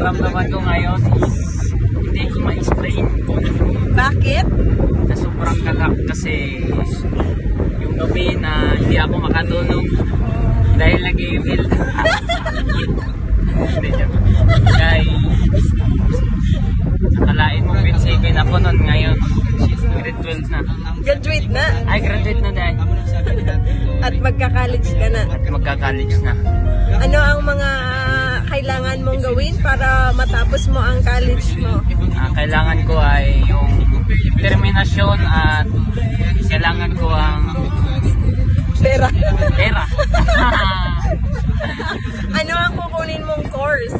nararamdaman ko ngayon is hindi ko ma-explain kung Bakit? na sobrang gagak kasi yung gabi na hindi ako makatulog dahil nag-email. Hindi, joke. Dahil akalain mo grade 7 ako nun, ngayon grade 12 na. Graduate na. Ay, graduate na dahil. At magka-college ka na. At magka-college na. Ano ang mga kailangan mong gawin para matapos mo ang college mo? Kailangan ko ay yung determinasyon at kailangan ko ang Pera. pera. Ano ang kukunin mong course?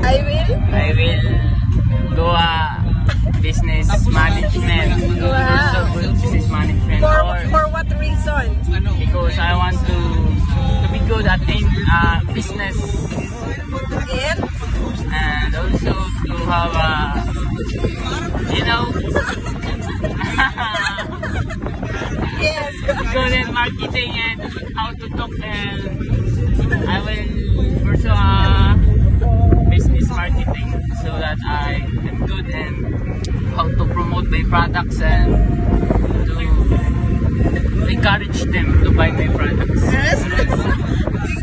I will go business management. Wow. Also business management. For what reason? Because I want to be good at business And and also to have yes. good in marketing and how to talk, and I will pursue business marketing so that I am good in how to promote my products and to encourage them to buy my products. Yes.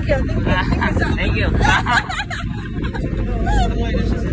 Thank you. Thank you.